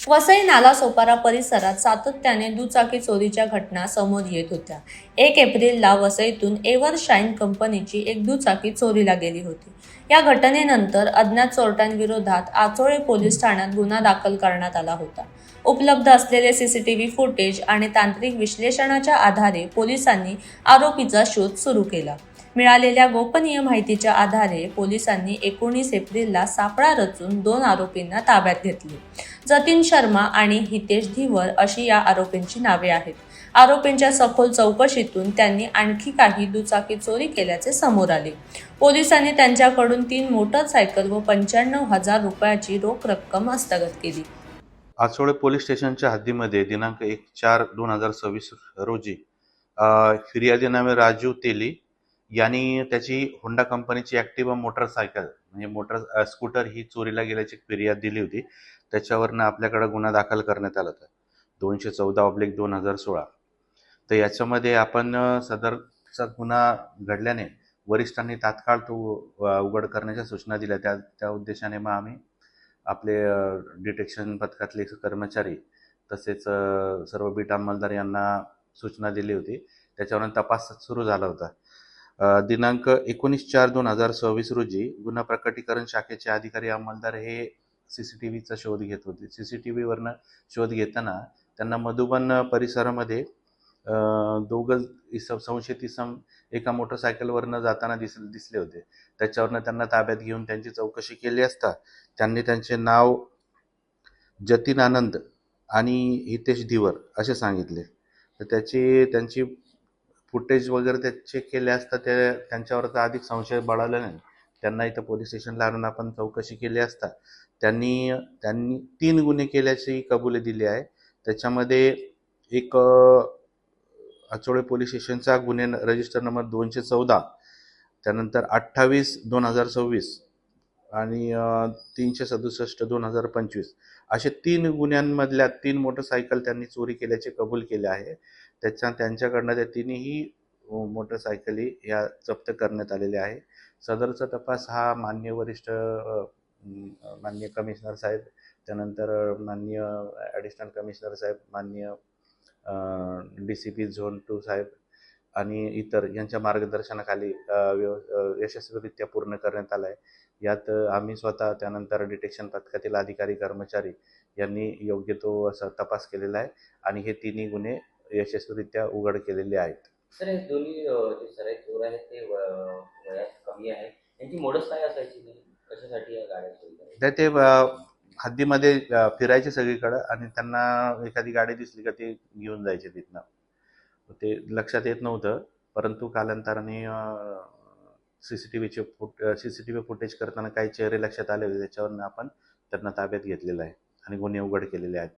वसई नालासोपारा परिसरात सातत्याने दुचाकी चोरीच्या घटना समोर येत होत्या। 1 एप्रिलला वसईतून एव्हर शाईन कंपनीची एक दुचाकी चोरीला गेली होती। या घटनेनंतर अज्ञात चोरट्यांविरोधात आचोळे पोलीस ठाण्यात गुन्हा दाखल करण्यात आला होता। उपलब्ध असलेले सीसीटीव्ही फुटेज आणि तांत्रिक विश्लेषणाच्या आधारे पोलिसांनी आरोपीचा शोध सुरू केला। मिळालेल्या गोपनीय माहितीच्या आधारे पोलिसांनी 19 एप्रिलला सापळा रचून 2 आरोपींना ताब्यात घेतले। जतीन शर्मा आणि हितेश धीवर अशी या आरोपींची नावे आहेत। आरोपींच्या सखोल चौकशीतून त्यांनी आणखी काही दुचाकी चोरी केल्याचे समोर आले। पोलिसांनी त्यांच्याकडून 3 मोटरसायकल व 95,000 रुपयाची रोख रक्कम हस्तगत केली। आचोळे पोलीस स्टेशनच्या हद्दीमध्ये दिनांक 1/4/2026 रोजी फिर्यादी नामे राजू तेली यांनी त्याची होंडा कंपनीची ॲक्टिवा मोटरसायकल म्हणजे स्कूटर ही चोरीला गेल्याची फिर्याद दिली होती। त्याच्यावरनं आपल्याकडे गुन्हा दाखल करण्यात आला होता 214/2016। तर याच्यामध्ये आपण सदरचा गुन्हा घडल्याने वरिष्ठांनी तात्काळ तो उघड करण्याच्या सूचना दिल्या। त्या उद्देशाने मग आम्ही आपले डिटेक्शन पथकातले कर्मचारी तसेच सर्व बीट अंमलदार यांना सूचना दिली होती। त्याच्यावरून तपास सुरू झाला होता। दिनांक 19/4/2026 रोजी गुन्हा प्रकटीकरण शाखेचे अधिकारी अंमलदार हे CCTVचा शोध घेत होते। CCTVवरनं शोध घेताना त्यांना मधुबन परिसरामध्ये दोघं संशयित इसम एका मोटरसायकलवरनं जाताना दिसले होते। त्याच्यावरनं त्यांना ताब्यात घेऊन त्यांची चौकशी केली असता त्यांनी त्यांचे नाव जतीन आनंद आणि हितेश धीवर असे सांगितले। तर त्यांची फुटेज वगैरे ते चेक केले असता त्यांच्यावरचा अधिक संशय बळावल्याने त्यांना इथं पोलीस स्टेशनला आणून आपण चौकशी केली असता त्यांनी 3 गुन्हे केल्याची कबुली दिली आहे। त्याच्यामध्ये एक आचोळे पोलीस स्टेशनचा गुन्हे रजिस्टर नंबर 214, त्यानंतर 28/2026 आणि 367/2025 असे 3 गुन्ह्यांमधल्या 3 मोटरसायकल त्यांनी चोरी केल्याचे कबूल केले आहे। त्यांच्याकडनं त्या तिन्ही मोटरसायकली या जप्त करण्यात आलेल्या आहे। सदरचा तपास हा माननीय कमिशनर साहेब, त्यानंतर माननीय ॲडिशनल कमिशनर साहेब, माननीय DCP झोन 2 साहेब आणि इतर यांच्या मार्गदर्शनाखाली यशस्वीरित्या पूर्ण करण्यात आला आहे। यात आम्ही स्वतः त्यानंतर डिटेक्शन पथकातील अधिकारी कर्मचारी यांनी योग्य तो असा तपास केलेला आहे आणि हे तिन्ही गुन्हे यशस्वीरित्या उघड केलेले आहेत। सर, हे दोन्ही जे सराईत चोर आहेत ते वयात कमी आहेत, यांची मोडस काय असायची, कशासाठी या गाड्या चोरी करायच्या? ते हद्दीमध्ये फिरायचे सगळीकडं आणि त्यांना एखादी गाडी दिसली का ते घेऊन जायचे तिथनं। ते लक्षात येत नव्हतं, परंतु कालांतराने CCTV फुटेज करताना काही चेहरे लक्षात आले होते। त्याच्यावरून आपण त्यांना ताब्यात घेतलेलं आहे आणि गुन्हे उघड केलेले आहेत।